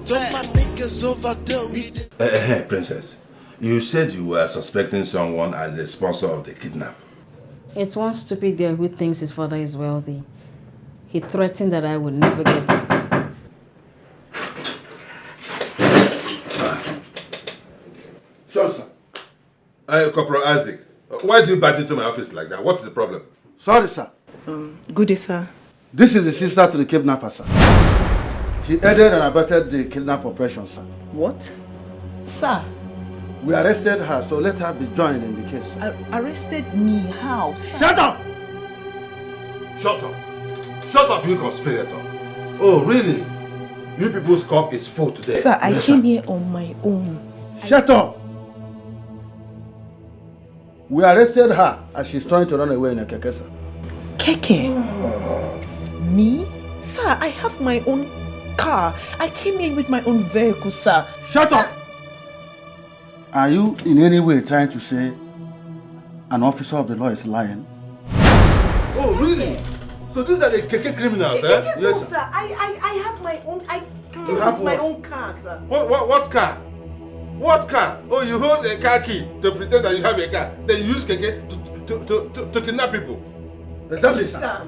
told my niggas over there with Princess, you said you were suspecting someone as a sponsor of the kidnap. It's one stupid guy who thinks his father is wealthy. He threatened that I would never get him. Johnson. Corporal Isaac, why do you barge into my office like that? What's the problem? Sorry, sir. Good day, sir. This is the sister to the kidnapper, sir. She aided and abetted the kidnap operation, sir. What? Sir? We arrested her, so let her be joined in the case, sir. Arrested me? How, sir? Shut up! Shut up. Shut up, you conspirator. Oh, really? You people's cup is full today. Sir, I came here on my own. Shut up! We arrested her as she's trying to run away in a keke, sir. Keke? Me? Sir, I have my own car. I came here with my own vehicle, sir. Shut up! Are you in any way trying to say an officer of the law is lying? Oh, really? So these are the keke criminals, eh? No, yes, sir. I have my own. I came with my own car, sir. What car? What car? Oh, you hold a car key to pretend that you have a car. Then you use keke to kidnap people. Exactly, Yes, sir.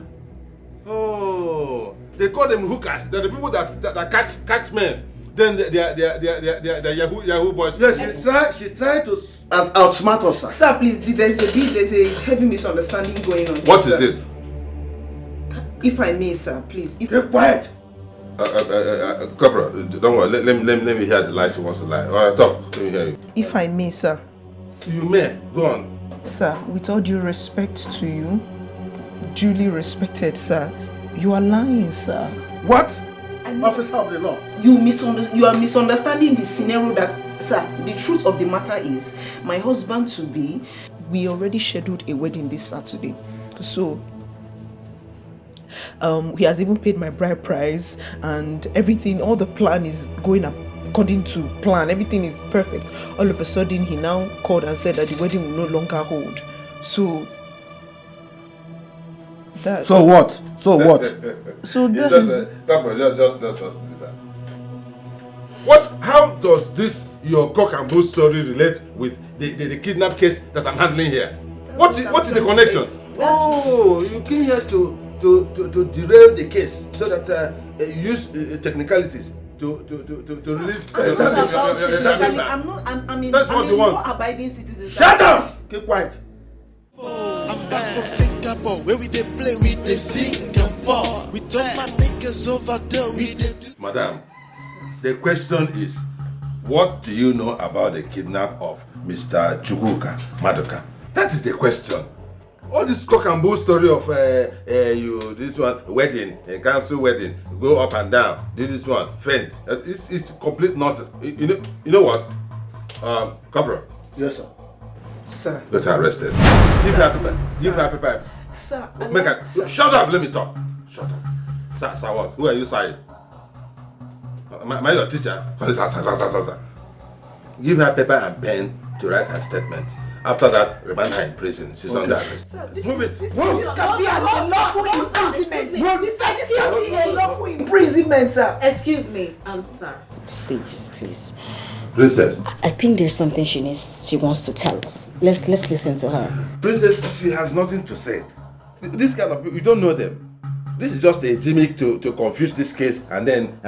Oh, they call them hookers. They're the people that catch men. Then they're Yahoo boys. Yes, she tried to outsmart us, sir. Sir, please, there's a heavy misunderstanding going on. What is it? If I may, sir, please. Be quiet. Corporal, don't worry. Let me hear the lie she wants to lie. All right, talk. Let me hear you. If I may, sir. You may. Go on. Sir, with all due respect to you, duly respected, sir, you are lying, sir. What? Officer of the law. You are misunderstanding the scenario that, sir, the truth of the matter is, my husband today, we already scheduled a wedding this Saturday. So, he has even paid my bride price and everything, all the plan is going according to plan. Everything is perfect. All of a sudden, he now called and said that the wedding will no longer hold. So, that... So what? So what? So that just, is... Just leave that. What? How does this your cock and bull story relate with the kidnap case that I'm handling here? What is the connection? Oh, you came here to derail the case so that you use technicalities to release. That's what you want. Abiding citizen. Shut up! Keep quiet. I'm back from Singapore, where we they play with the Singapore. We told my niggas over there with Madam, the question is, what do you know about the kidnap of Mr. Chukwuka Maduka? That is the question. All this cock and bull story of this one wedding, a cancel wedding, go up and down, do this one, faint. It's complete nonsense. You know what? Corporal. Yes, sir. Sir. Get her arrested. Give her paper. Give her paper. Sir. Make her. Shut up. Let me talk. Shut up. Sir, what? Who are you saying? Am I your teacher? Sir. Give her paper and pen to write her statement. After that, remand her in prison. She's under arrest. Move it. This can be a lawful imprisonment. This can be a lawful imprisonment, sir. Excuse me. I'm sorry. Please. Princess. I think there's something she wants to tell us. Let's listen to her. Princess, she has nothing to say. This kind of people, you don't know them. This is just a gimmick to confuse this case and then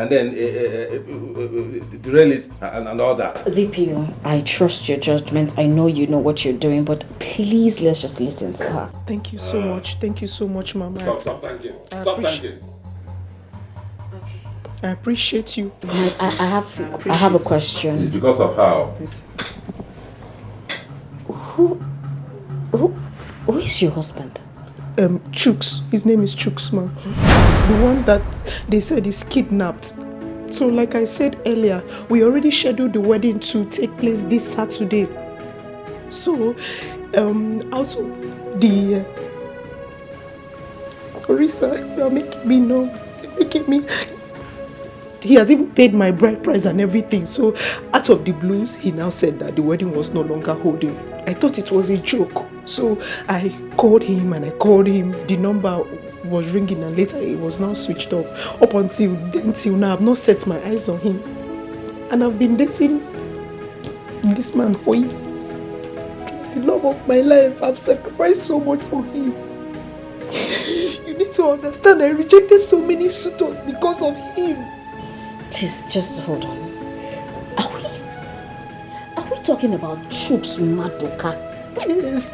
derail it and all that. DPO, I trust your judgment. I know you know what you're doing, but please let's just listen to her. Thank you so much. Thank you so much, Mama. Stop thanking. Stop thanking. I appreciate you. I have a question. It's because of how? Who is your husband? Chuks. His name is Chuks, ma. The one that they said is kidnapped. So like I said earlier, we already scheduled the wedding to take place this Saturday. So, out of the... Orisa, you are making me know. You're making me... He has even paid my bride price and everything. So, out of the blues, he now said that the wedding was no longer holding. I thought it was a joke. So, I called him. The number was ringing and later it was now switched off. Up until now, I've not set my eyes on him. And I've been dating this man for years. He's the love of my life. I've sacrificed so much for him. You need to understand, I rejected so many suitors because of him. Please, just hold on. Are we talking about Chuks Madoka? Yes.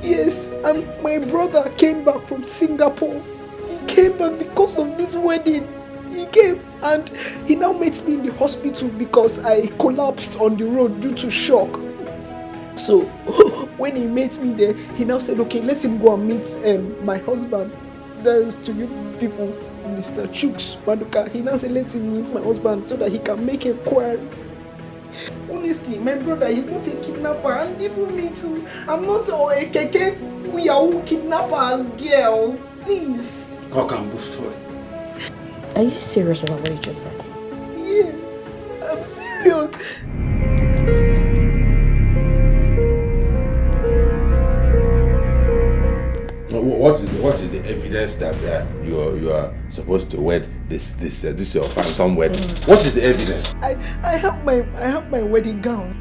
Yes, and my brother came back from Singapore. He came back because of this wedding. He came and he now meets me in the hospital because I collapsed on the road due to shock. So when he met me there, he now said, okay, let him go and meet my husband. There's to you people, Mr. Chuks Madoka. He now said, let him meet my husband so that he can make inquiries. Honestly, my brother, he's not a kidnapper, and even me too. I'm not a keke. We are all kidnapper girl. Please. Cock and bull story. Are you serious about what you just said? Yeah, I'm serious. What is the evidence that you are supposed to wed this your phantom wedding? What is the evidence? I have my wedding gown.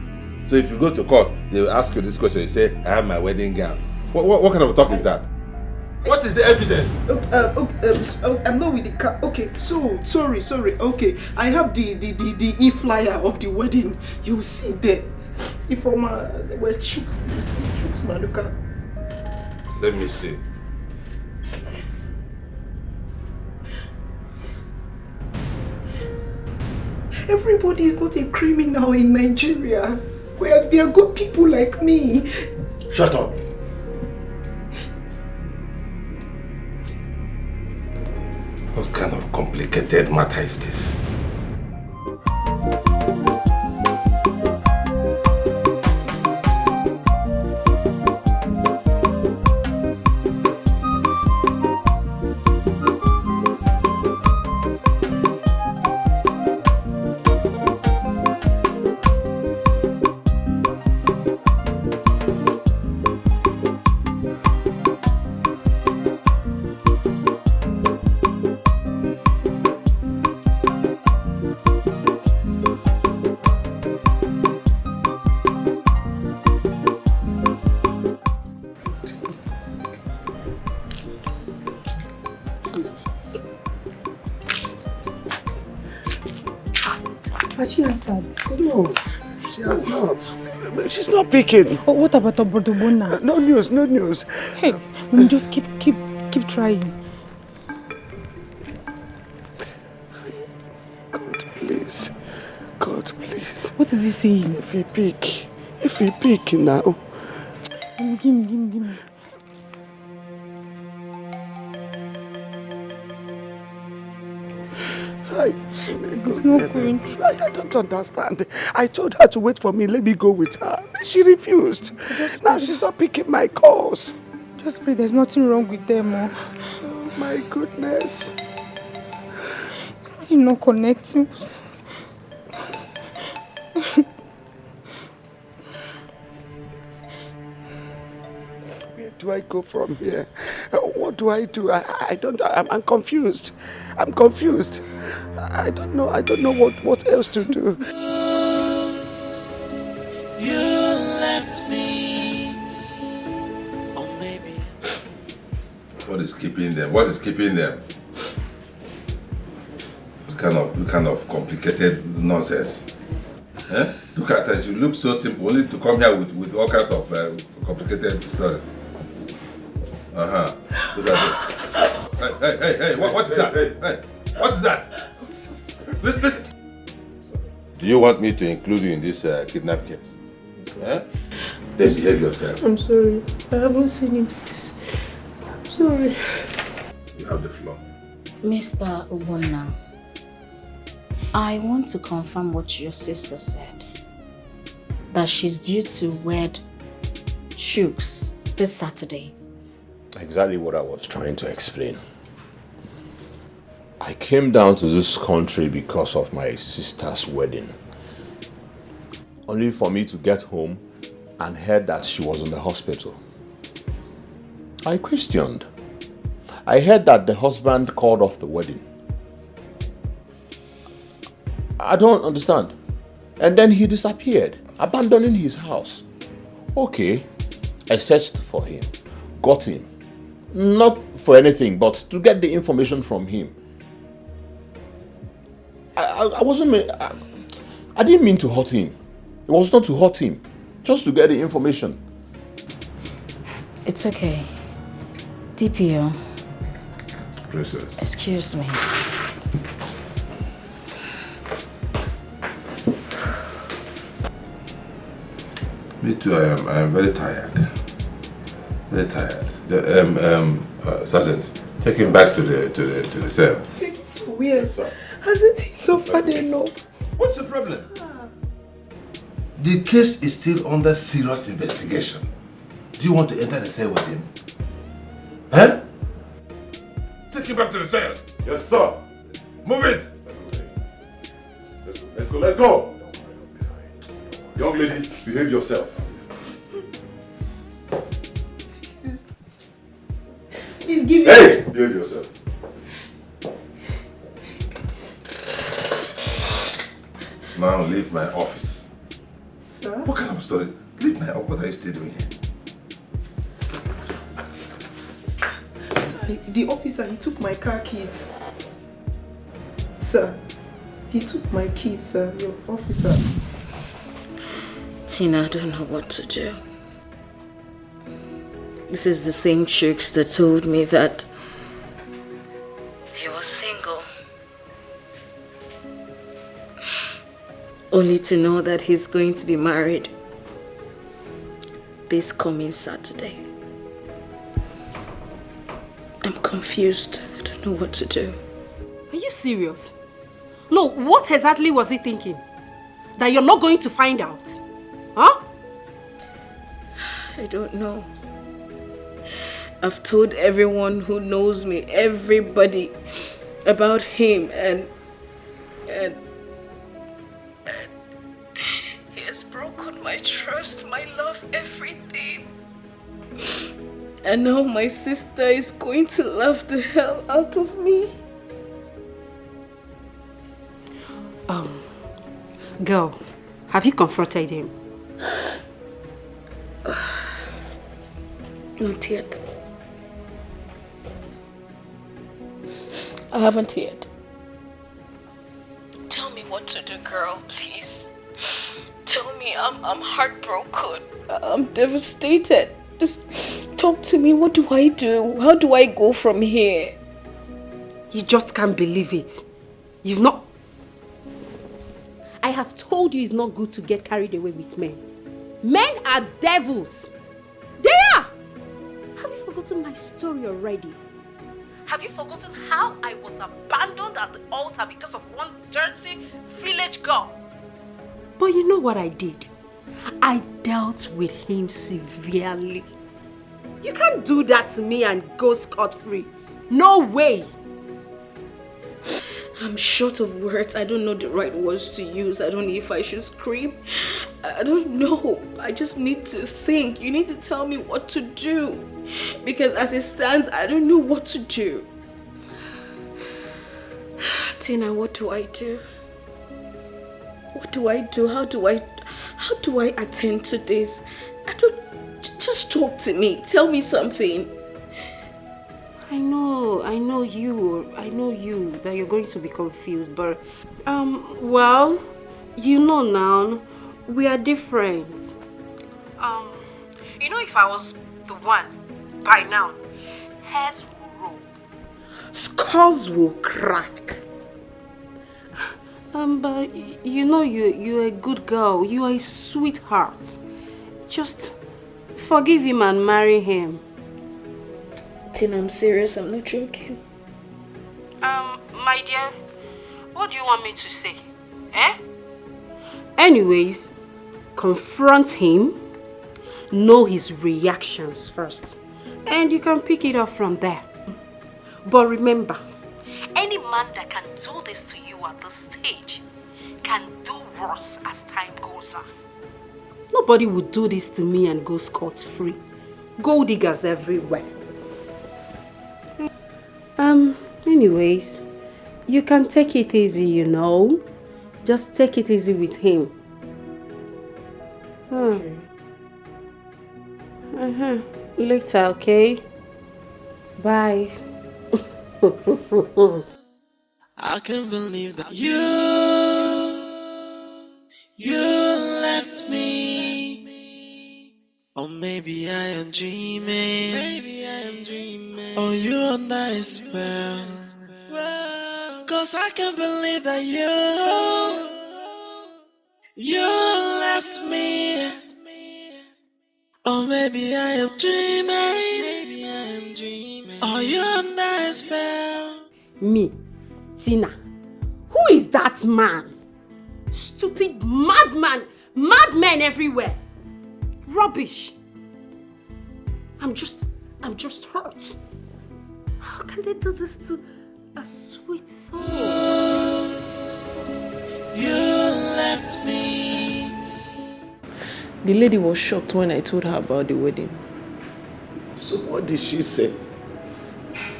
So if you go to court, they will ask you this question. You say, I have my wedding gown. What kind of talk is that? What is the evidence? I'm not with the car. Okay, so sorry. Okay, I have the e-flyer of the wedding. You see there. If I'm well, Chuks, you see Chuks Madoka. Let me see. Everybody is not a criminal in Nigeria. There are good people like me. Shut up. What kind of complicated matter is this? Has she answered? No, she has not. She's not picking. Oh, what about Obodobona? No news. Hey, just keep trying. God, please. What is he saying? If he pick now. Give me. It's not going to. I don't understand. I told her to wait for me, let me go with her. She refused. Now she's not picking my calls. Just pray there's nothing wrong with them. Oh. Oh my goodness. Still not connecting. Where do I go from here? What do I do? I'm confused. I don't know what else to do. You left me. Or maybe. What is keeping them? What kind of complicated nonsense? Eh? Look at her, you look so simple, only to come here with all kinds of complicated story. Look at it. Hey, what is that? Hey, what is that? I'm so sorry. Listen. Do you want me to include you in this kidnap case? Eh? Then behave yourself. I'm sorry. I haven't seen him since. I'm sorry. You have the floor. Mr. Ubonna, I want to confirm what your sister said. That she's due to wed Chuks this Saturday. Exactly what I was trying to explain. I came down to this country because of my sister's wedding. Only for me to get home and heard that she was in the hospital. I questioned. I heard that the husband called off the wedding. I don't understand. And then he disappeared, abandoning his house. Okay, I searched for him, got him. Not for anything, but to get the information from him. I didn't mean to hurt him. It was not to hurt him, just to get the information. It's okay. DPO. Princess. Excuse me. Me too, I am very tired. Very tired. Sergeant, take him back to the cell. Where, sir? Hasn't he suffered enough? What's the problem? The case is still under serious investigation. Do you want to enter the cell with him? Huh? Take him back to the cell. Yes, sir. Move it. Let's go. Let's go. Young lady, behave yourself. Please give me. Hey, behave yourself. Now leave my office. Sir? What kind of story? Leave my office. What are you still doing here? Sir, the officer, he took my car keys. Sir, he took my keys, sir. Your officer. Tina, I don't know what to do. This is the same chicks that told me that he was single. Only to know that he's going to be married this coming Saturday. I'm confused. I don't know what to do. Are you serious? No, what exactly was he thinking? That you're not going to find out? Huh? I don't know. I've told everyone who knows me, everybody, about him and he has broken my trust, my love, everything. And now my sister is going to laugh the hell out of me. Girl, have you confronted him? Not yet. I haven't yet. Tell me what to do, girl, please. Tell me, I'm heartbroken. I'm devastated. Just talk to me. What do I do? How do I go from here? You just can't believe it. You've not... I have told you it's not good to get carried away with men. Men are devils. They are! Have you forgotten my story already? Have you forgotten how I was abandoned at the altar because of one dirty village girl? But you know what I did? I dealt with him severely. You can't do that to me and go scot-free. No way! I'm short of words. I don't know the right words to use. I don't know if I should scream. I don't know. I just need to think. You need to tell me what to do. Because as it stands, I don't know what to do. Tina, what do I do? What do I do? How do I attend to this? Just talk to me. Tell me something. I know you, that you're going to be confused, but, well, you know now, we are different. You know, if I was the one, by now, hairs will roll, skulls will crack. But, you know, you're a good girl, you are a sweetheart. Just forgive him and marry him. Tina, I'm serious, I'm not joking. My dear, what do you want me to say? Eh? Anyways, confront him, know his reactions first, and you can pick it up from there. But remember, any man that can do this to you at this stage can do worse as time goes on. Nobody would do this to me and go scot-free. Gold diggers everywhere. Anyways, you can take it easy, you know. Just take it easy with him. Later, okay? Bye. I can't believe that you left me. Or maybe I am dreaming. Or you under a spell. Cause I can't believe that you left me. Or maybe I am dreaming. Or you under a spell. Me, Tina. Who is that man? Stupid madman. Madmen everywhere. Rubbish. I'm just hurt. How can they do this to a sweet soul? You left me. The lady was shocked when I told her about the wedding. So what did she say?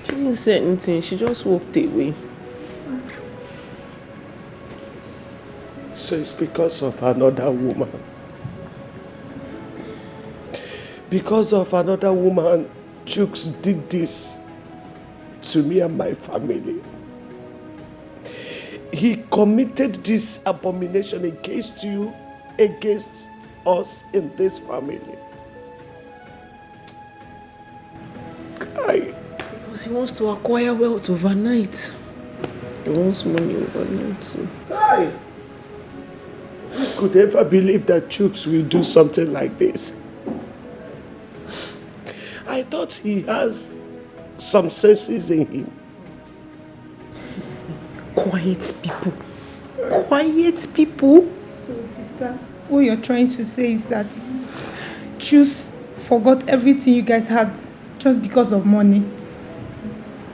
She didn't say anything, she just walked away. So it's because of another woman. Because of another woman, Chooks did this to me and my family. He committed this abomination against you, against us in this family. Because he wants to acquire wealth overnight. He wants money overnight too. Who could ever believe that Chooks will do something like this? I thought he has some senses in him. Quiet people. Quiet people. So, sister, what you're trying to say is that Chooks forgot everything you guys had just because of money.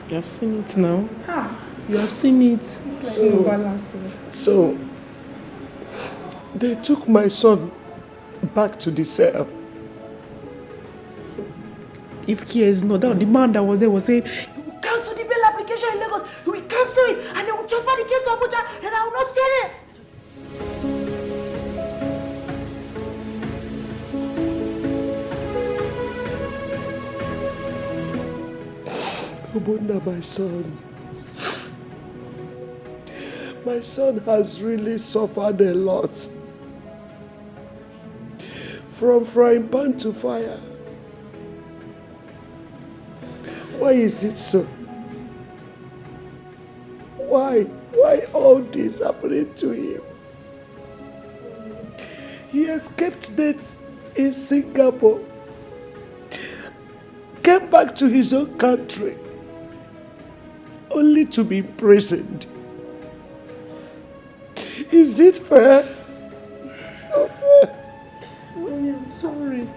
You have seen it now. Ha! You have seen it. It's like no balance. So, they took my son back to the cell. If Kia is not down, the man that was there was saying, "You will cancel the bail application in Lagos. You will cancel it, and they will transfer the case to Abuja, and I will not send it." Obunda, my son has really suffered a lot. From frying pan to fire. Why is it so? Why? Why all this happening to him? He escaped death in Singapore. Came back to his own country. Only to be imprisoned. Is it fair? It's not fair. Mommy, I'm sorry.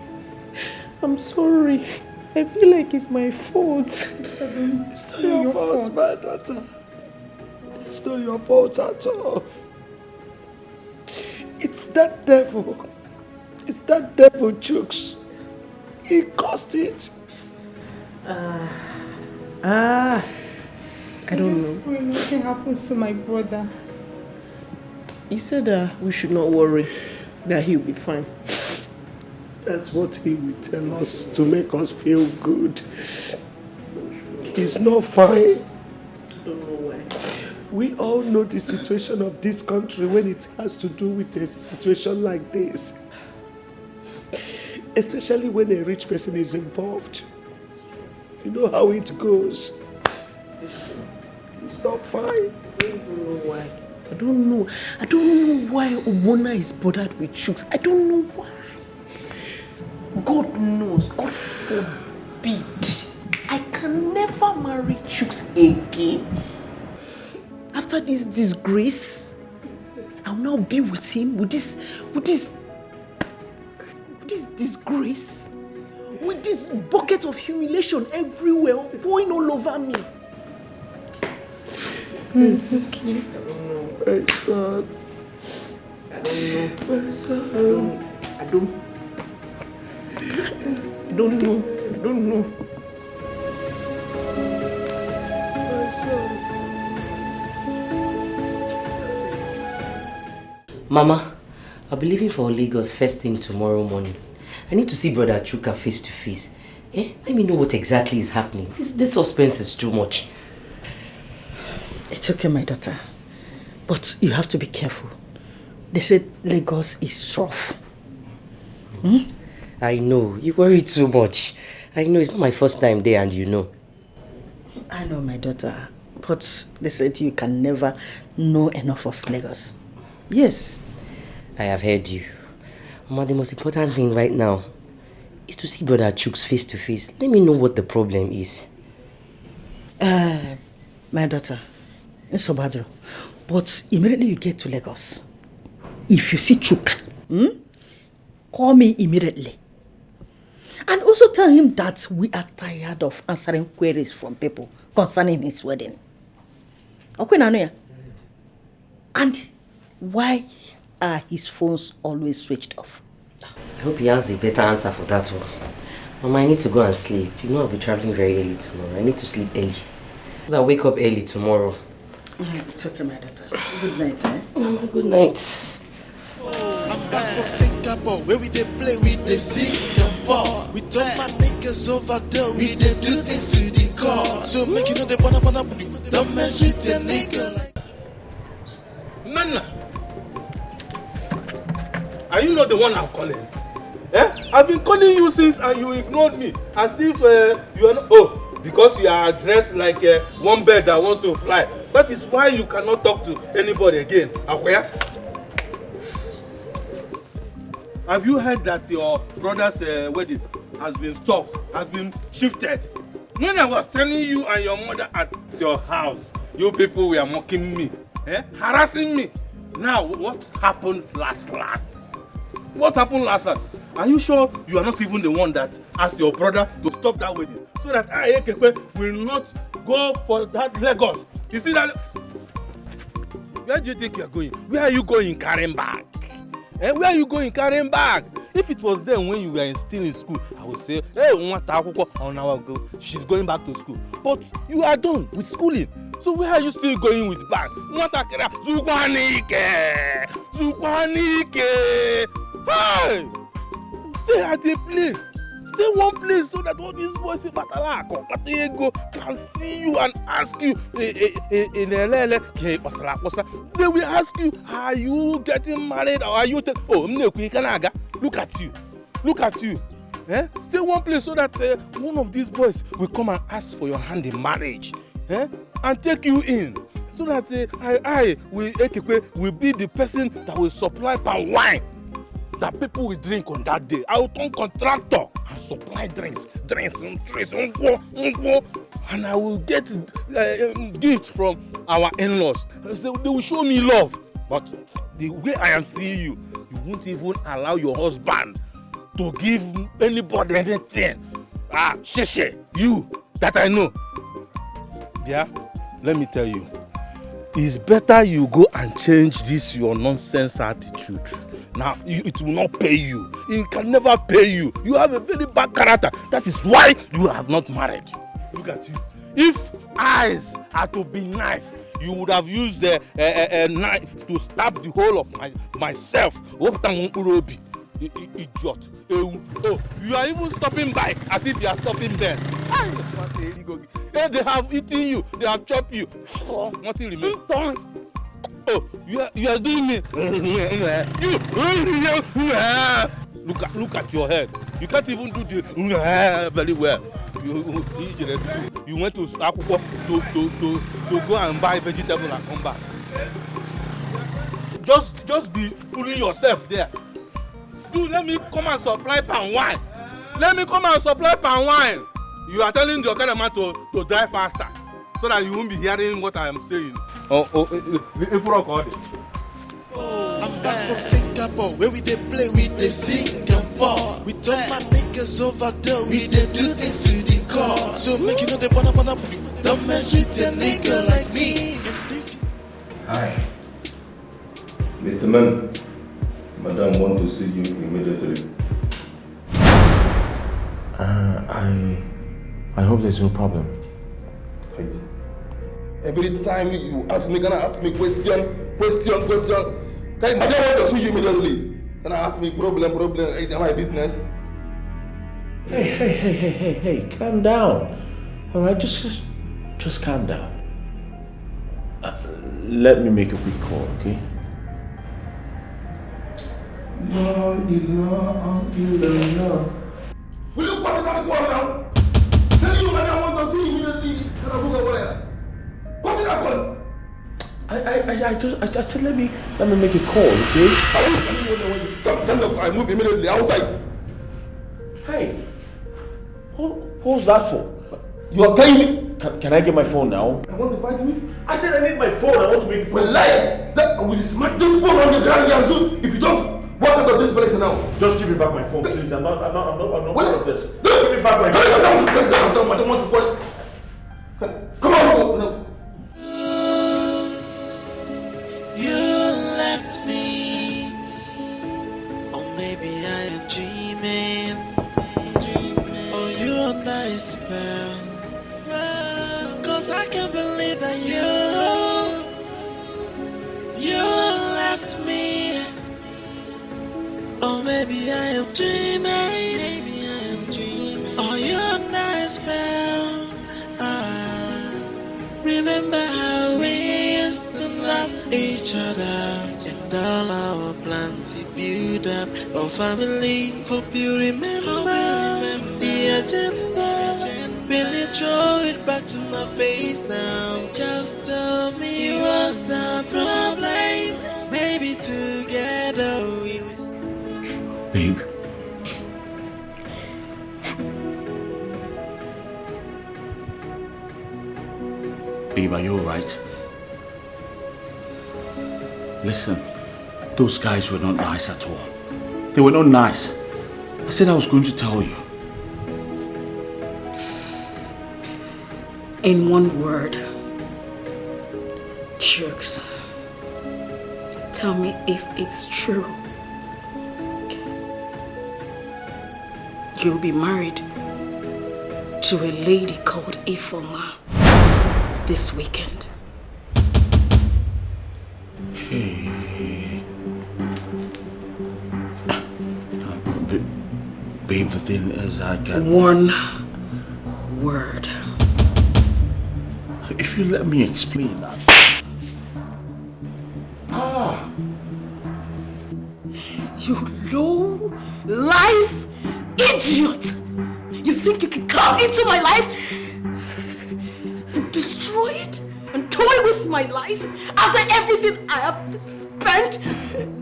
I'm sorry. I feel like it's my fault. It's not your fault, my daughter. It's not your fault at all. It's that devil. It's that devil, Chooks. He caused it. I don't know. When nothing happens to my brother. He said we should not worry, that he'll be fine. That's what he will tell us to make us feel good. He's not fine. I don't know why. We all know the situation of this country when it has to do with a situation like this. Especially when a rich person is involved. You know how it goes. It's not fine. I don't even know why. I don't know. I don't know why Obona is bothered with Chooks. I don't know why. God knows. God forbid. I can never marry Chooks again. After this disgrace, I'll now be with him with this disgrace, with this bucket of humiliation everywhere, pouring all over me. It's okay. My son. I don't know. My son. I don't know. My son. Mama, I'll be leaving for Lagos first thing tomorrow morning. I need to see Brother Chuka face to face. Let me know what exactly is happening. This suspense is too much. It's okay, my daughter. But you have to be careful. They said Lagos is rough. I know. You worry too much. I know it's not my first time there and you know. I know, my daughter. But they said you can never know enough of Lagos. Yes. I have heard you. Mama, the most important thing right now is to see Brother Chooks face to face. Let me know what the problem is. My daughter, it's so bad. But immediately you get to Lagos, if you see Chuka, call me immediately. And also tell him that we are tired of answering queries from people concerning his wedding. Okay, Nanoya? And why are his phones always switched off? I hope he has a better answer for that one. Mama, I need to go and sleep. You know I'll be traveling very early tomorrow. I need to sleep early. I'll wake up early tomorrow. It's okay, my daughter. Good night, eh? Mama, good night. I'm back from Singapore, where we dey play with the Singapore. We turn my niggas over there, we dey do things to the core. So make you know they wanna don't mess with a nigga like. Nana, are you not the one I'm calling? I've been calling you since and you ignored me as if you are not. Oh, because you are dressed like one bird that wants to fly. That is why you cannot talk to anybody again. Akwea? Have you heard that your brother's wedding has been stopped, has been shifted? When I was telling you and your mother at your house, you people were mocking me, harassing me. Now, what happened last? What happened last? Are you sure you are not even the one that asked your brother to stop that wedding? So that I, Ekekwe, will not go for that Lagos. You see that? Where do you think you are going? Where are you going carrying bag? Where are you going carrying bag? If it was then when you were still in school, I would say, hey, she's going back to school. But you are done with schooling. So where are you still going with bag? Hey! Stay at the place. Stay one place so that all these boys can see you and ask you. They will ask you, are you getting married or are you? Look at you. Look at you. Stay one place so that one of these boys will come and ask for your hand in marriage. And take you in. So that I will be the person that will supply palm wine that people will drink on that day. I will turn contractor and supply drinks, and I will get gifts from our in-laws. So they will show me love. But the way I am seeing you, you won't even allow your husband to give anybody anything. Sheshe, you that I know. Yeah, let me tell you, it's better you go and change this your nonsense attitude. Now, it will not pay you. It can never pay you. You have a very bad character. That is why you have not married. Look at you. If eyes are to be knife, you would have used a knife to stab the whole of myself. Idiot. Oh, you are even stopping bike as if you are stopping Benz. They have eaten you. They have chopped you. Nothing remains. Oh, you are doing me. Look at your head. You can't even do the very well. You went to Akuko to go and buy vegetable and come back. Just be fooling yourself there. Dude, let me come and supply palm wine. Let me come and supply palm wine. You are telling the other man to drive faster so that you won't be hearing what I am saying. If we're all I'm back from Singapore, where we dey play with the Singapore. We turn my niggas over there, we dey do things to the core. So make you know they wanna don't mess with a nigga like me. Hi. Mr. Man, Madam want to see you immediately. I hope there's no problem. Every time you ask me, gonna ask me question. Hey, my dad wants to see you immediately. And I ask me, problem, am I business? Hey, calm down. All right, just calm down. Let me make a quick call, okay? No. Will you put that call now? Tell you, my dad wants to see you immediately. And I book a wire. Put that call. I said let me make a call, okay? I move immediately outside. Hey, who's that for? You are paying me? Can I get my phone now? I want to fight me? I said I need my phone. I want to make a phone. Well, lie! I will smash this phone on the ground here soon. If you don't, walk out of this place now. Just give me back my phone, please. I'm not part of this. Give me back my phone. I don't want to question. Come on, no. You left me, or maybe I am dreaming. Or you under a spell. Cause I can't believe that you left me. Or maybe I am dreaming. Or you under a spell. Remember how we used to love each other, and all our plans to build up our family. Hope you remember the agenda. Will you throw it back to my face now? Just tell me what's the problem. Maybe together we will. Babe. Babe, are you alright? Listen, those guys were not nice at all. They were not nice. I said I was going to tell you. In one word, Chooks, tell me if it's true. You'll be married to a lady called Ifoma this weekend. Hey. Babe, the thing is I can... One word. If you let me explain that. You low life idiot! You think you can come into my life and destroy it and toy with my life after everything I have spent?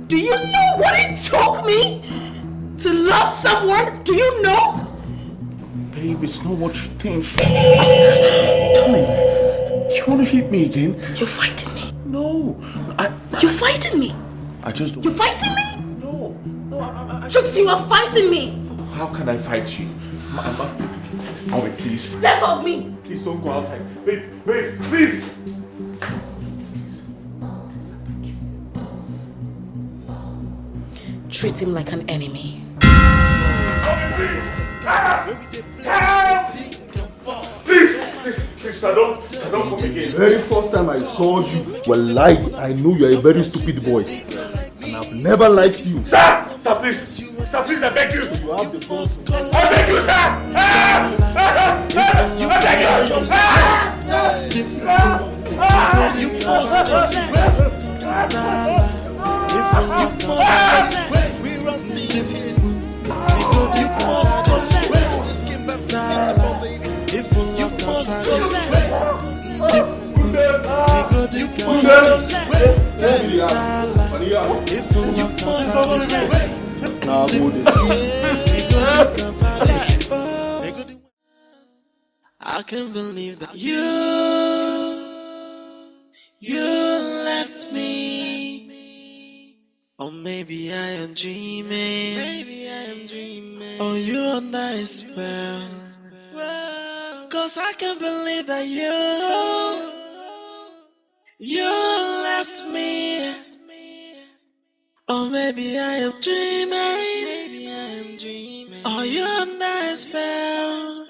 Do you know what it took me to love someone? Do you know? Babe, it's not what you think. Darling, you want to hit me again? You're fighting me. No. You're fighting me. I just don't... You're fighting me? No. Chooks, you are fighting me. How can I fight you? Mommy, please. Let go of me. Please don't go outside. Babe, please. Treat him like an enemy. Please, sir, don't come again. Very first time I saw you, well, I knew you're a very stupid boy. And I've never liked you. Sir, please, I beg you. You have the phone. I beg you, sir. I beg you. You must we run things here. You must you must I can't believe that you left me. Or maybe I am dreaming. Or you under a spell. Cause I can't believe that you left me. Or maybe I am dreaming. Or you under a spell.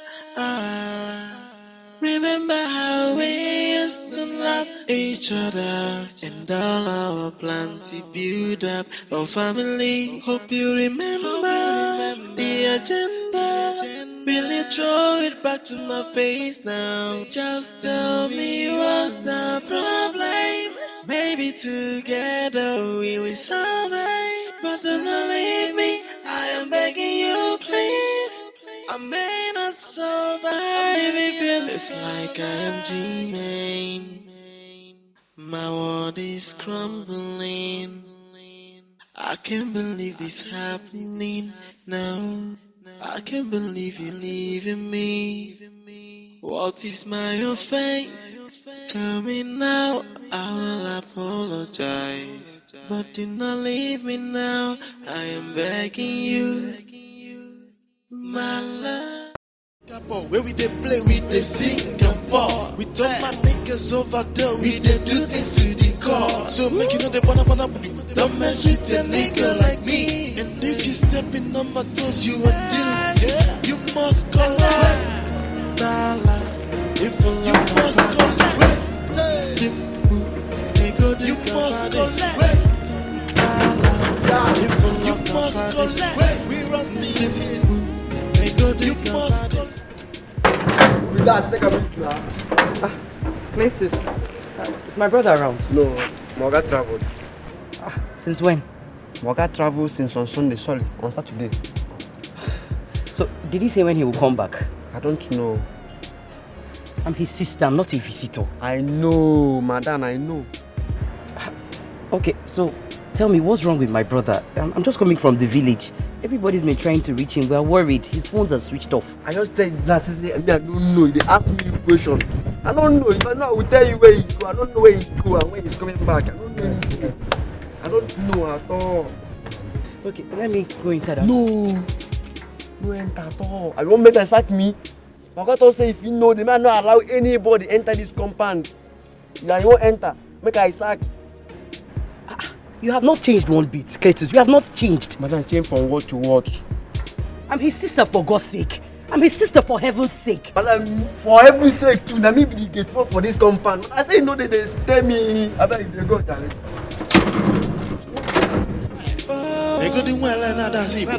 Remember how we used to love each other, and all our plans to build up our family. Hope you remember the agenda. Will you throw it back to my face now? Just tell me what's the problem. Maybe together we will solve it. But do not leave me, I am begging you please. I may not survive if it feels like I am dreaming. My world is crumbling. I can't believe this happening now. I can't believe you leaving me. What is my offense? Tell me now, I will apologize. But do not leave me now, I am begging you, my love. Where we dey play, we dey sing and ball. We turn my niggas over there, we dey do things to the core. So make you know the wanna don't mess with a nigga like me. And if you stepping on my toes, you are doomed. You must collect. If you must collect. You must collect. You must collect. We run things here. You must collect. With that, take a minute now. Cletus, is my brother around? No, Moga traveled. Since when? Moga traveled since on Sunday, sorry, on Saturday. So, did he say when he will come back? I don't know. I'm his sister, I'm not a visitor. I know, madam, I know. Okay, so tell me, what's wrong with my brother? I'm just coming from the village. Everybody's been trying to reach him. We are worried. His phones are switched off. I just tell you that, I don't know. They ask me a question. I don't know. If I know, I will tell you where he go. I don't know where he go and when he's coming back. I don't know anything. I don't know at all. Okay, let me go inside. No enter at all. I won't make them sack me. My God say if you know, they might not allow anybody enter this compound. Yeah, you won't enter. Make I sack. You have not changed one bit, Cletus. You have not changed. Madam, change from word to word. I'm his sister for God's sake. I'm his sister for heaven's sake. Madam, for heaven's sake too. Now me be the gateman for this compound. I say no, they tell me. I bet they go down. Egodi nwele na dasibo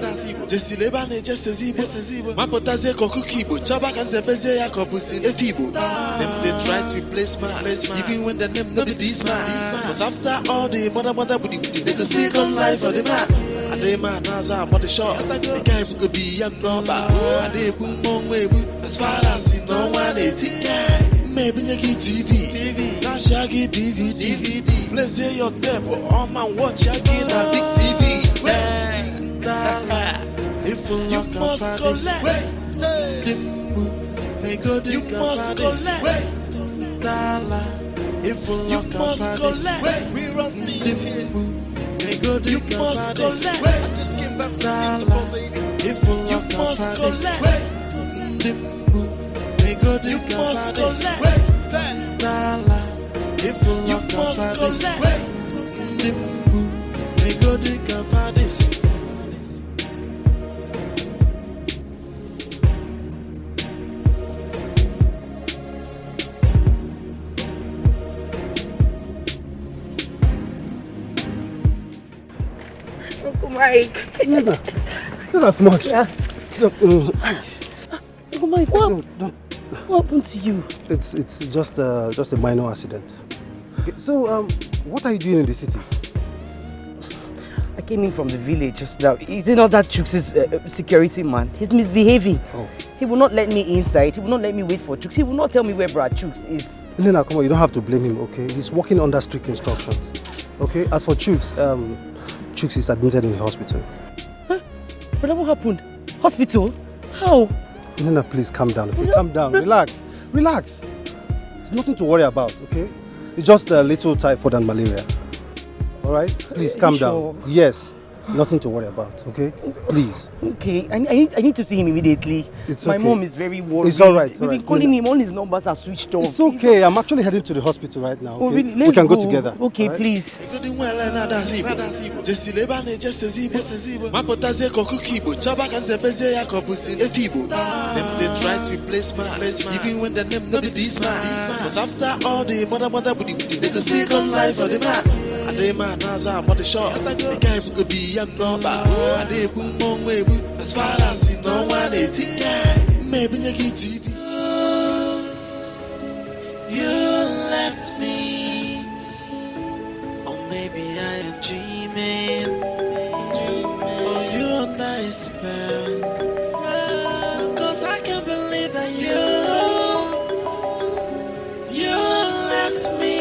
Jesi leba ne jese zibo Mapotaze koku kibo Chaba kan sepeze ya kopusi efibo Them they try to play smart Even when the name no be this man But after all the bother They go still come live for the mat And they man naza body shot The guy who could be a number And they boom on webu As far as you know one it's guy Maybe you get TV Now shaggy DVD Let's say your table On my watch I get a big TV you must collect. You must collect. You must collect. We run things here. You must collect. I just came back from Singapore, baby. You must collect. You must collect. You must collect. Uncle Mike. Not as much. Yeah. Uncle Mike, what happened to you? It's just a minor accident. Okay, so what are you doing in the city? I came in from the village just now. Is it not that Chooks' security man? He's misbehaving. Oh. He will not let me inside. He will not let me wait for Chooks. He will not tell me where Brad Chooks is. Nina, come on, you don't have to blame him, okay? He's working under strict instructions. Okay? As for Chooks, Chooks is admitted in the hospital. Huh? But what happened? Hospital? How? Nina, please calm down, okay? Calm down. Relax. Relax. There's nothing to worry about, okay? It's just a little typhoid and malaria. Alright? Please calm down. Yes. Nothing to worry about, okay? Please. Okay, I need to see him immediately. It's My okay. mom is very worried. It's all right. We've been calling him, all his numbers are switched off. It's okay. I'm actually heading to the hospital right now. Okay? Oh, really? Let's we can go together. Okay, right? please. They try to play smart, even when the name no be this man. But after all the mother they go still come life for the mat. And they man has a body shot. The guy could be a number. And they boom on way as far as you know one they think. Maybe you get TV. You left me, or maybe I am dreaming. Oh, you're nice, spell. Cause I can't believe that you left me.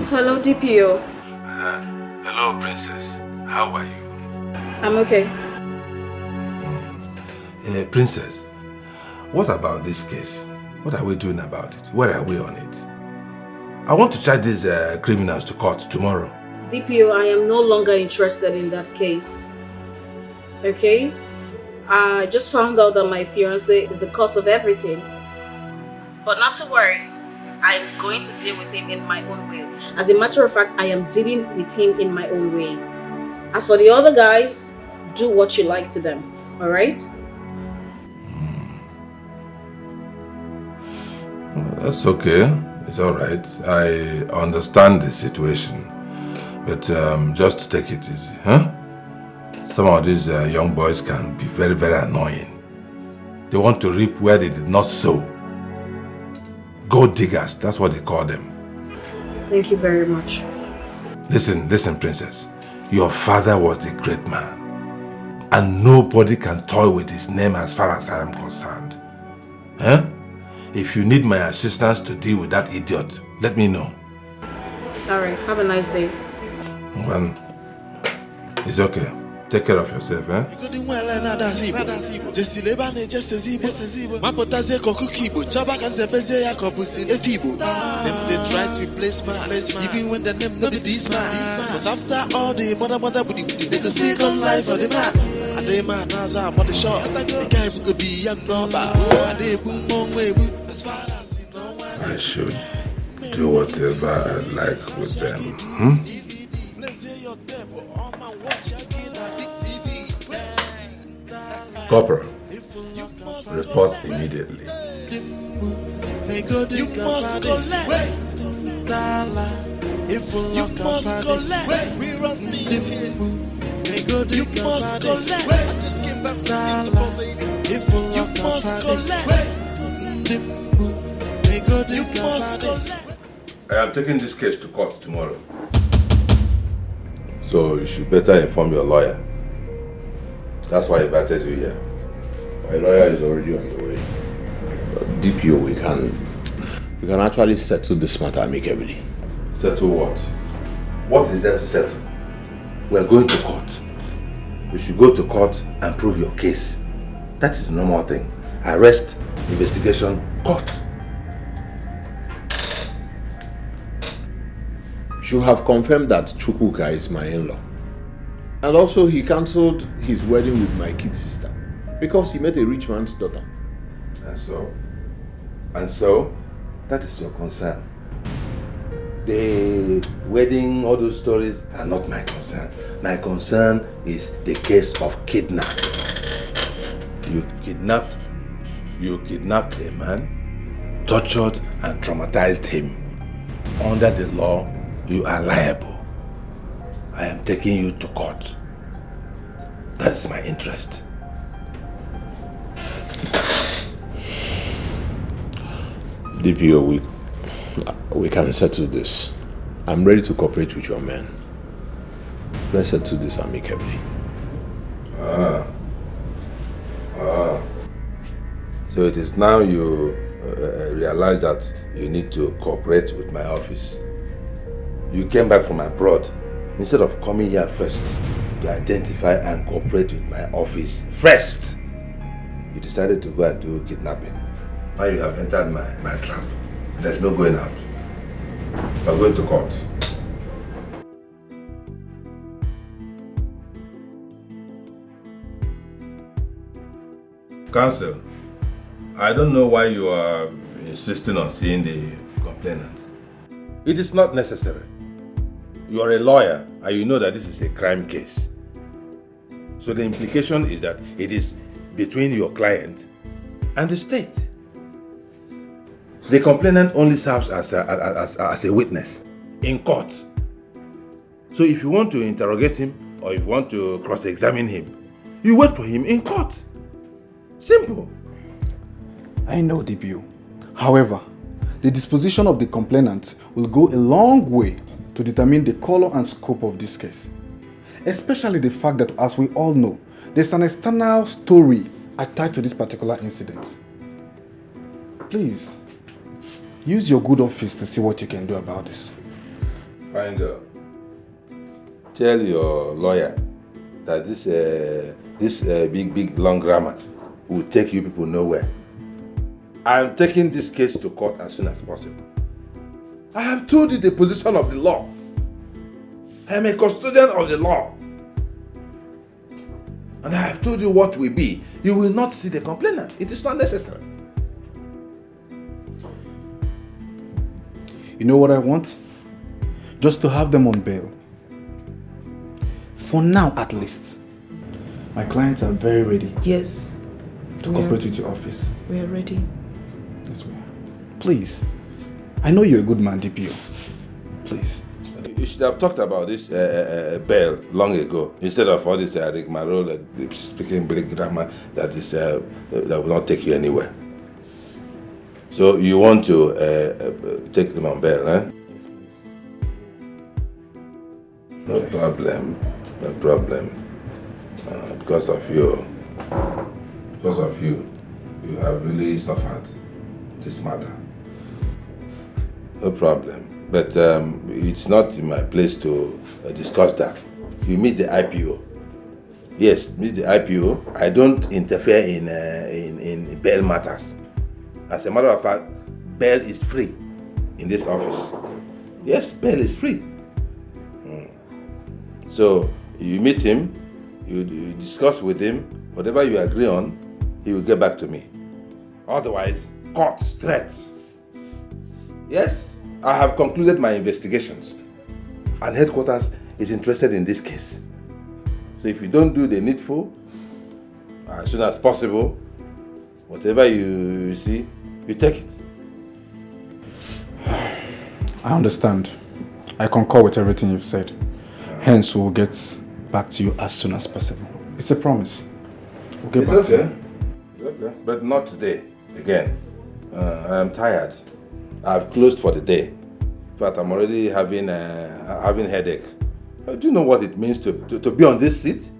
Hello, DPO. Hello, Princess. How are you? I'm okay. Princess, what about this case? What are we doing about it? Where are we on it? I want to charge these criminals to court tomorrow. DPO, I am no longer interested in that case. Okay? I just found out that my fiancé is the cause of everything. But not to worry. I'm going to deal with him in my own way. As a matter of fact, I am dealing with him in my own way. As for the other guys, do what you like to them. Alright? That's okay. It's all right. I understand the situation. But just take it easy, huh? Some of these young boys can be very, very annoying. They want to reap where they did not sow. Gold diggers, that's what they call them. Thank you very much. Listen, Princess. Your father was a great man. And nobody can toy with his name as far as I am concerned. Huh? If you need my assistance to deal with that idiot, let me know. Alright, have a nice day. Well, it's okay. Take care of yourself, eh? They try to play smart, even when the name no be this man. But after all the mother they go still come life for the mat. And they man has a body shot. The guy could be a number. And they boom on way as far as you know. I should do whatever I like with them. Corporal, report immediately. You must collect. You must collect. We run things here. You must collect. I just came back from Singapore, baby. You must collect. You must collect. I am taking this case to court tomorrow. So you should better inform your lawyer. That's why I invited you here. My lawyer is already on the way. DPO, we can actually settle this matter amicably. Settle what? What is there to settle? We are going to court. You should go to court and prove your case. That is the normal thing. Arrest, investigation, court. You have confirmed that Chukwuka is my in-law. And also he cancelled his wedding with my kid sister because he met a rich man's daughter. And so, that is your concern. The wedding, all those stories are not my concern. My concern is the case of kidnapping. You kidnapped a man, tortured and traumatized him. Under the law, you are liable. I am taking you to court. That's my interest. DPO, we can settle this. I'm ready to cooperate with your men. Let's settle this amicably. So it is now you realize that you need to cooperate with my office. You came back from abroad. Instead of coming here first to identify and cooperate with my office first, you decided to go and do kidnapping. Now you have entered my trap. There's no going out. You are going to court. Counsel, I don't know why you are insisting on seeing the complainant. It is not necessary. You are a lawyer and you know that this is a crime case. So the implication is that it is between your client and the state. The complainant only serves as a witness in court. So if you want to interrogate him or if you want to cross-examine him, you wait for him in court. Simple. I know, DPO. However, the disposition of the complainant will go a long way to determine the color and scope of this case. Especially the fact that, as we all know, there's an external story attached to this particular incident. Please, use your good office to see what you can do about this. Fine girl. Tell your lawyer that this big long grammar will take you people nowhere. I'm taking this case to court as soon as possible. I have told you the position of the law. I am a custodian of the law. And I have told you what will be. You will not see the complainant. It is not necessary. You know what I want? Just to have them on bail. For now, at least. My clients are very ready. Yes. To cooperate with your office. We are ready. Yes, we are. Please. I know you're a good man, DPO. Please. You should have talked about this bail long ago instead of all this rigmarole, speaking big grammar that will not take you anywhere. So you want to take them on bail, eh? No problem. No problem. Because of you, you have really suffered this matter. No problem. But it's not in my place to discuss that. You meet the IPO. Yes, meet the IPO. I don't interfere in bail matters. As a matter of fact, bail is free in this office. Yes, bail is free. So you meet him, you discuss with him, whatever you agree on, he will get back to me. Otherwise, court threats. Yes? I have concluded my investigations and headquarters is interested in this case. So if you don't do the needful, as soon as possible, whatever you see, you take it. I understand. I concur with everything you've said. Hence, we'll get back to you as soon as possible. It's a promise. We'll get back to you. It's okay. But not today. Again, I am tired. I've closed for the day. In fact, I'm already having headache. Do you know what it means to be on this seat?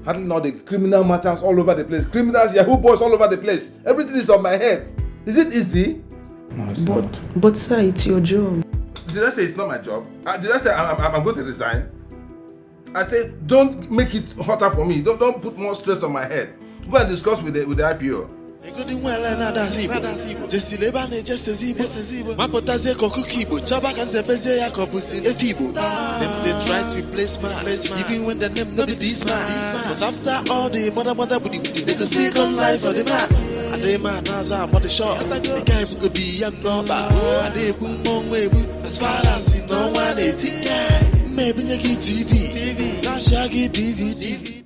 Handling all the criminal matters all over the place. Criminals, Yahoo boys all over the place. Everything is on my head. Is it easy? No, it's not. But sir, it's your job. Did I say it's not my job? Did I say I'm going to resign? I say don't make it hotter for me. Don't put more stress on my head. Go and discuss with the IPO. Them they try to play smart, even when the name no be this man. But after all the mother they go still come life for the mat. And they man has about the shop. The guy could be a number. And they boom on way as far as no one is guy. Maybe you get TV. Shaggy DVD.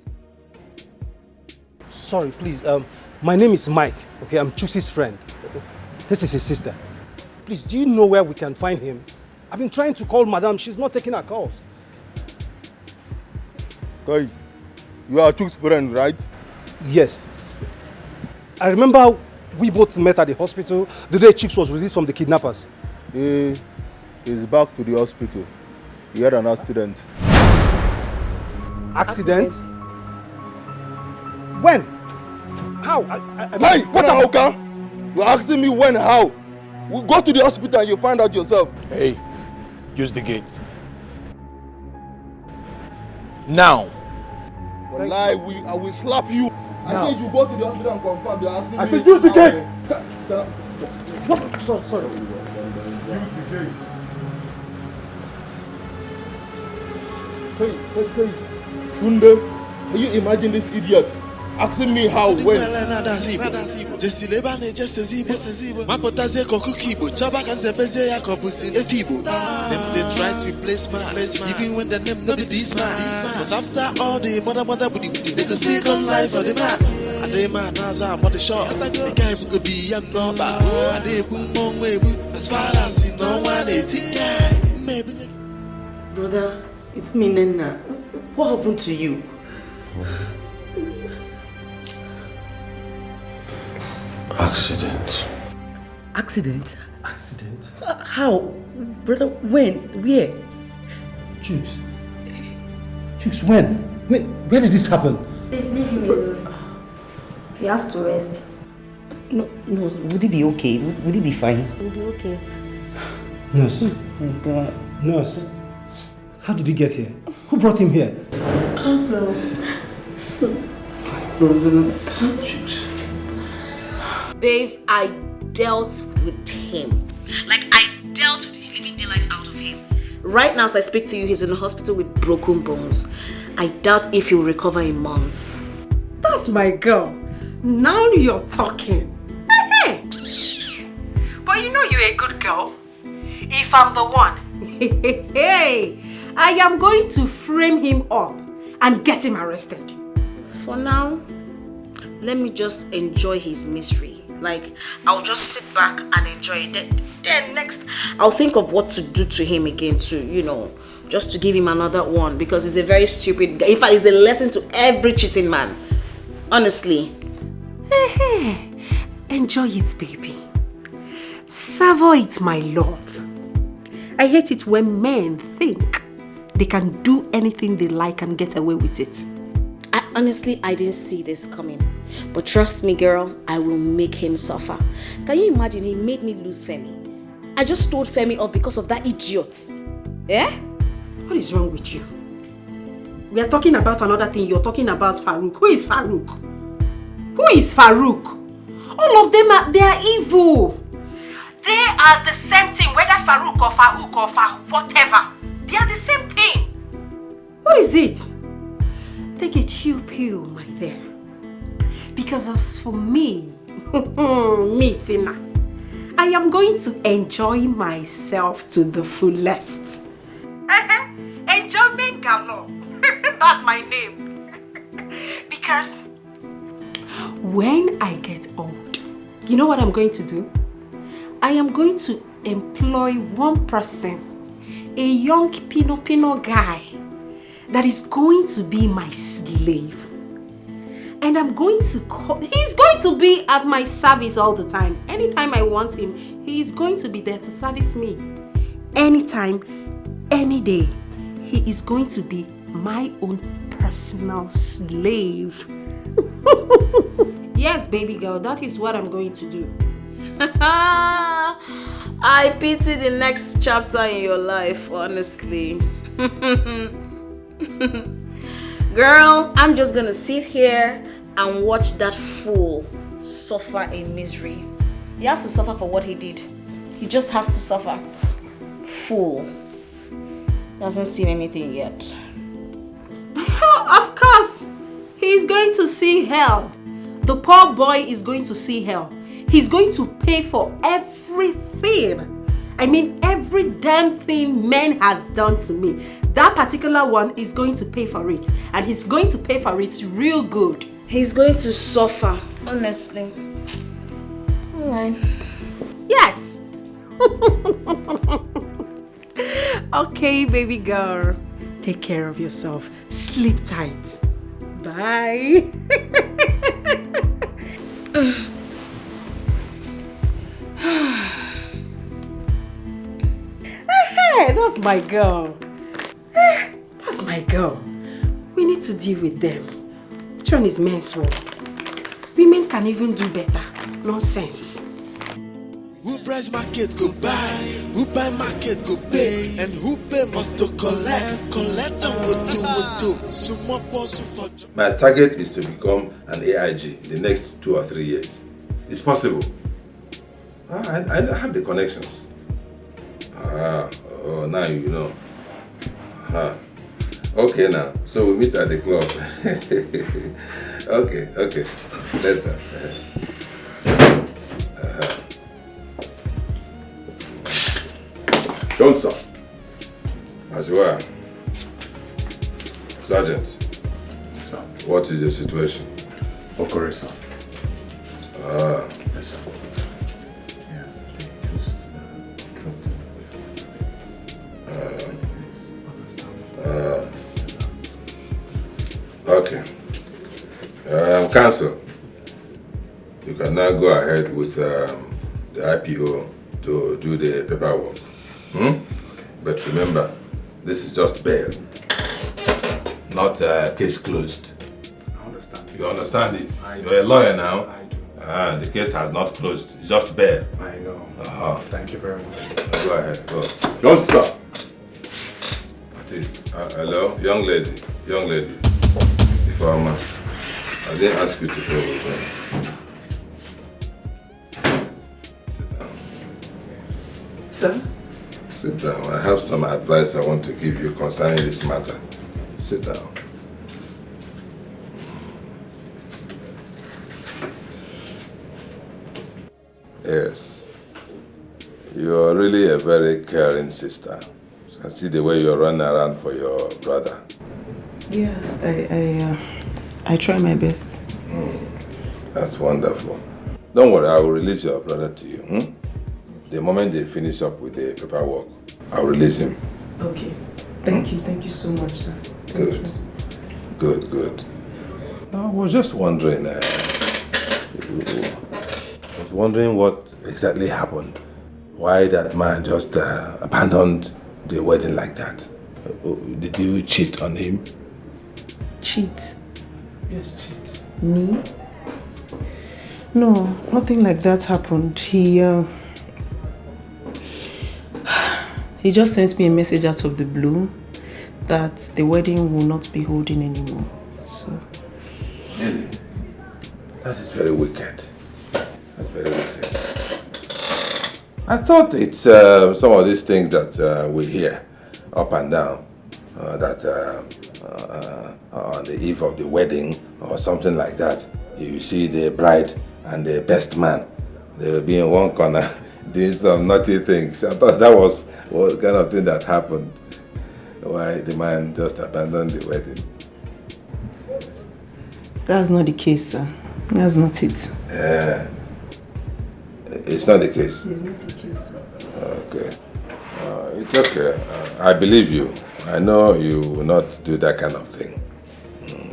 Sorry, please. My name is Mike. Okay, I'm Chuksi's friend. This is his sister. Please, do you know where we can find him? I've been trying to call Madam. She's not taking our calls. Guys, you are Chuksi's friend, right? Yes. I remember we both met at the hospital the day Chuks was released from the kidnappers. He's back to the hospital. He had an accident. Accident? When? How? Hey, what the hell? You're asking me when, how? We'll go to the hospital and you'll find out yourself. Hey, use the gate. Now. Wallahi, I will slap you. Now. I think you go to the hospital and confirm. You're asking me. I said use the gate. Sorry. Use the gate. Hey, Tunde, can you imagine this idiot asking me how, when? Jesi lebane jesi zibo mapotaze kokukibo chaba kanzebeze ya kopusi efibo. Them they try to play smart even when the name no be this man. But after all the bother they can still come life for the mat. And they man as I bought the shop. The guy could be a number. And they boom on way as far as no one is guy. Maybe. Brother, it's me, Nena. What happened to you? Accident. Accident? How? Brother, when? Where? Chooks, when? Where did this happen? Please leave him alone. You have to rest. No, would he be okay? Would he be fine? He'll be okay. Nurse. Nurse. How did he get here? Who brought him here? I don't know. Babes, I dealt with him. Like, I dealt with the living daylight out of him. Right now, as I speak to you, he's in the hospital with broken bones. I doubt if he'll recover in months. That's my girl. Now you're talking. Hey. But you know you're a good girl. If I'm the one, I am going to frame him up and get him arrested. For now, let me just enjoy his misery. Like, I'll just sit back and enjoy it. Then next, I'll think of what to do to him again to, just to give him another one. Because he's a very stupid guy. In fact, it's a lesson to every cheating man. Honestly. Hey, enjoy it, baby. Savor it, my love. I hate it when men think they can do anything they like and get away with it. I didn't see this coming. But trust me, girl, I will make him suffer. Can you imagine? He made me lose Femi. I just told Femi off because of that idiot. Yeah? What is wrong with you? We are talking about another thing. You're talking about Farouk. Who is Farouk? Who is Farouk? All of them they are evil. They are the same thing, whether Farouk or Farouk or whatever. They are the same thing. What is it? Take a chill pill, my dear. Because as for me, Tina, I am going to enjoy myself to the fullest. Enjoyment galore. That's my name. Because when I get old, you know what I'm going to do? I am going to employ one person, a young Pino guy, that is going to be my slave. And I'm going to he's going to be at my service all the time. Anytime I want him, he is going to be there to service me. Anytime, any day, he is going to be my own personal slave. Yes, baby girl, that is what I'm going to do. I pity the next chapter in your life, honestly. Girl, I'm just gonna sit here and watch that fool suffer in misery. He has to suffer for what he did. He just has to suffer. Fool. Hasn't seen anything yet. Of course, he's going to see hell. The poor boy is going to see hell. He's going to pay for everything. I mean, every damn thing man has done to me. That particular one is going to pay for it. And he's going to pay for it real good. He's going to suffer, honestly. Alright. Yes. Okay, baby girl. Take care of yourself. Sleep tight. Bye. Hey, that's my girl. That's my girl. We need to deal with them. Which one is men's work? Women can even do better. Nonsense. Who price market go buy, who buy market go pay, and who pay must to collect. Collect and what do. So more possible for. My target is to become an AIG in the next 2 or 3 years. It's possible. I have the connections. Oh, now you know. Okay now, so we meet at the club. Okay, later. Johnson, as you are. Sergeant. Sir. What is the situation? Okay, sir. Yes, sir. Okay. Counsel, you can now go ahead with the IPO to do the paperwork. But remember, this is just bail, not case closed. I understand. You understand it? I do. You're a lawyer now. I do. The case has not closed. It's just bail. I know. Thank you very much. Go ahead. Go. No, sir. What is? Hello, young lady. Ifeoma, I didn't ask you to go with me. Sit down. Sir? Sit down. I have some advice I want to give you concerning this matter. Sit down. Yes. You are really a very caring sister. I see the way you're running around for your brother. Yeah, I try my best. That's wonderful. Don't worry, I will release your brother to you. The moment they finish up with the paperwork, I'll release him. Okay. Thank you so much, sir. Good. I was just wondering, what exactly happened. Why that man just abandoned the wedding like that? Did you cheat on him? Cheat? Yes, cheat. Me? No, nothing like that happened. He just sent me a message out of the blue that the wedding will not be holding anymore. So. Really? That is very wicked. That's very wicked. I thought it's some of these things that we hear up and down, that on the eve of the wedding or something like that, you see the bride and the best man, they will be in one corner doing some naughty things. I thought that was what kind of thing that happened. Why the man just abandoned the wedding. That's not the case, sir. That's not it. It's not the case. It's not the case, sir. Okay. It's okay. I believe you. I know you will not do that kind of thing.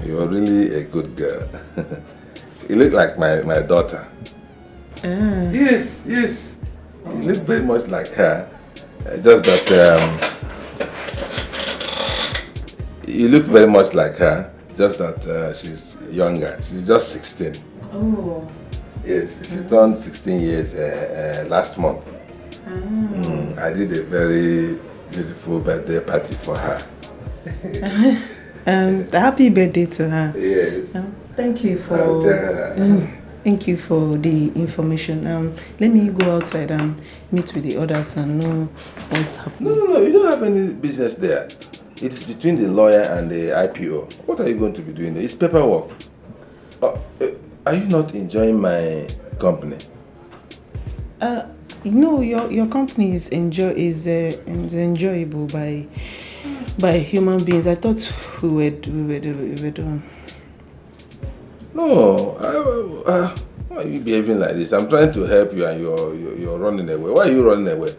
You're really a good girl. You look like my daughter. Yes. You look very much like her. Just that you look very much like her. Just that she's younger. She's just 16. Oh. Yes, she turned 16 years last month. I did a very beautiful birthday party for her. Happy birthday to her. Yes. Thank you for. I'll tell her. Thank you for the information. Let me go outside and meet with the others and know what's happening. No, you don't have any business there. It is between the lawyer and the IPO. What are you going to be doing there? It's paperwork. Are you not enjoying my company? No, your company is enjoyable by human beings. I thought we were done. No, why are you behaving like this? I'm trying to help you and you're running away. Why are you running away?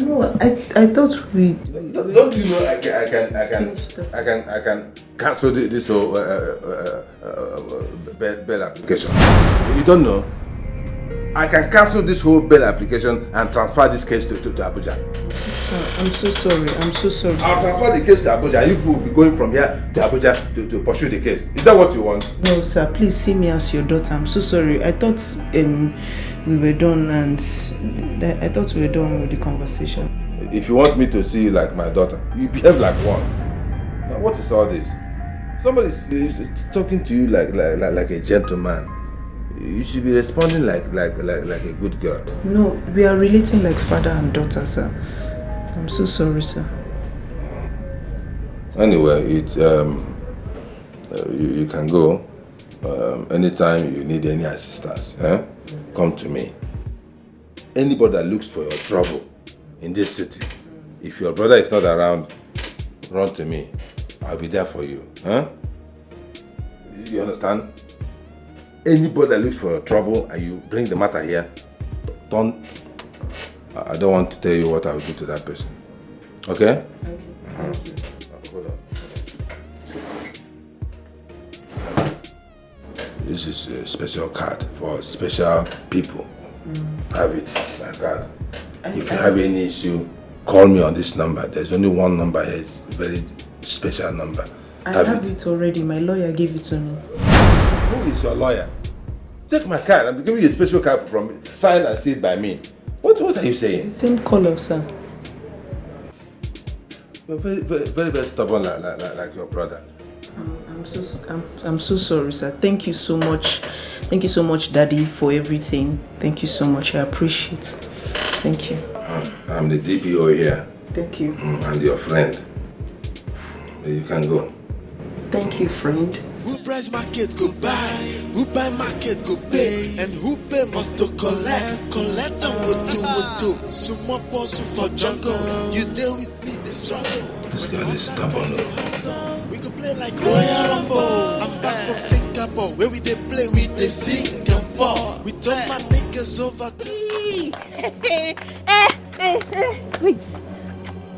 No, I thought we. Don't you know I can cancel this whole bail application? You don't know? I can cancel this whole bail application and transfer this case to Abuja. I'm so sorry. I'll transfer the case to Abuja and you will be going from here to Abuja to pursue the case. Is that what you want? No, sir. Please see me as your daughter. I'm so sorry. I thought we were done with the conversation. If you want me to see you like my daughter, you behave like one. Now, what is all this? Somebody is talking to you like a gentleman. You should be responding like a good girl. No, we are relating like father and daughter, sir. I'm so sorry, sir. Anyway, it's you can go. Anytime you need any assistance, come to me. Anybody that looks for your trouble in this city, if your brother is not around, run to me. I'll be there for you. You understand? Anybody that looks for your trouble and you bring the matter here, I don't want to tell you what I will do to that person. Okay? Thank you. Hold on. This is a special card for special people. Have it, my card. If you have any issue, call me on this number. There's only one number here. It's a very special number. I have it already. My lawyer gave it to me. Who is your lawyer? Take my card. I'm giving you a special card from signed and sealed by me. What are you saying? It's the same color, sir. You're very stubborn like your brother. I'm so sorry, sir. Thank you so much. Thank you so much, Daddy, for everything. Thank you so much. I appreciate it. Thank you. I'm the DPO here. Thank you. And your friend. You can go. Thank you, friend. Who price market go buy, who buy market go pay, and who pay must to collect. Collect and what do. Sumo boss for jungle, you deal with me the struggle. This girl is stubborn. We go play like Royal Rumble. I'm back from Singapore, where we dey play with the Singapore. We turn my niggas over. Wait,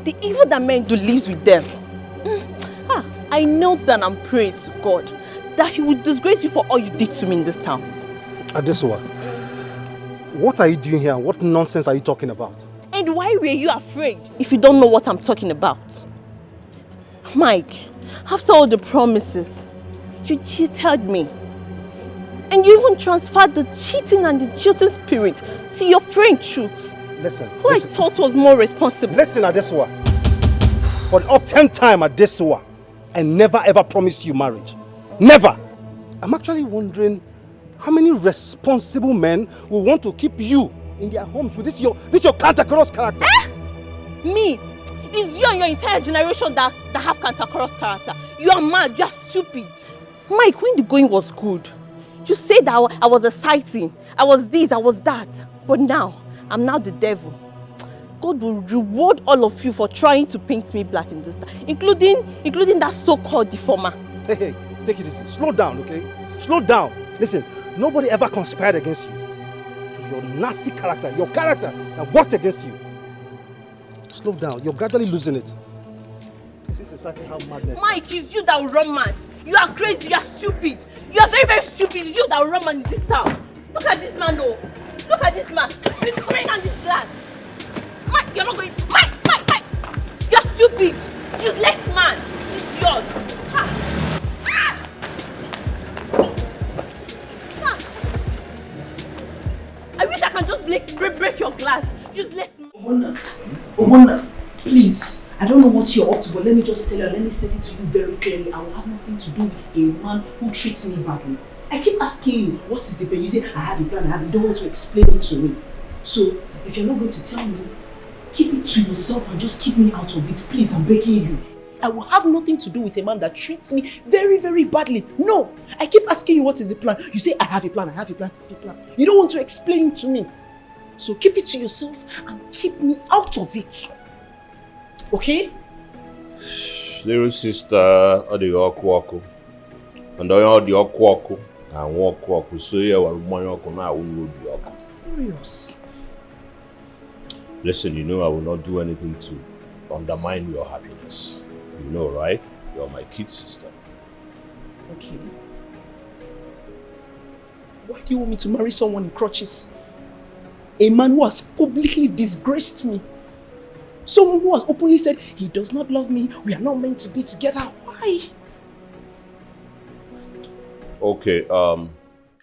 the evil that men do lives with them. I knelt down and prayed to God that He would disgrace you for all you did to me in this town. Adesuwa, what are you doing here? What nonsense are you talking about? And why were you afraid if you don't know what I'm talking about? Mike, after all the promises, you cheated me. And you even transferred the cheating and the jilting spirit to your friend Chooks. Listen. I thought was more responsible. Listen, Adesuwa. For the up-10th time, Adesuwa, I never ever promised you marriage. Never! I'm actually wondering how many responsible men will want to keep you in their homes with this your cantankerous character. Me? It's you and your entire generation that have cantankerous character. You are mad, you are stupid. Mike, when the going was good, you said that I was exciting. I was this, I was that. But now, I'm now the devil. God will reward all of you for trying to paint me black in this time, including that so-called deformer. Hey, take it easy. Slow down, okay? Slow down. Listen, nobody ever conspired against you. It was your nasty character, your character that worked against you. Slow down. You're gradually losing it. This is exactly how madness. Mike, it's you that will run mad. You are crazy, you are stupid. You are very, very stupid. It's you that will run mad in this town. Look at this man, though. Look at this man. He's coming down this glass. Mike, you're not going. Mike! You're stupid! Useless man! Idiot! I wish I can just break your glass. Useless man. Obona, please. I don't know what you're up to, but let me just tell you, let me state it to you very clearly. I will have nothing to do with a man who treats me badly. I keep asking you, what is the plan? You say, I have a plan, you don't want to explain it to me. So, if you're not going to tell me, keep it to yourself and just keep me out of it. Please, I'm begging you. I will have nothing to do with a man that treats me very, very badly. No. I keep asking you what is the plan. You say, I have a plan. You don't want to explain it to me. So keep it to yourself and keep me out of it. Okay? Little sister, the Okwaku. And all the Okwaku. And Okwaku. So yeah, well, my Okwaku now won't be Okwaku. Serious? Listen, you know I will not do anything to undermine your happiness. You know, right? You're my kid sister. Okay. Why do you want me to marry someone in crutches? A man who has publicly disgraced me. Someone who has openly said he does not love me. We are not meant to be together. Why? Okay,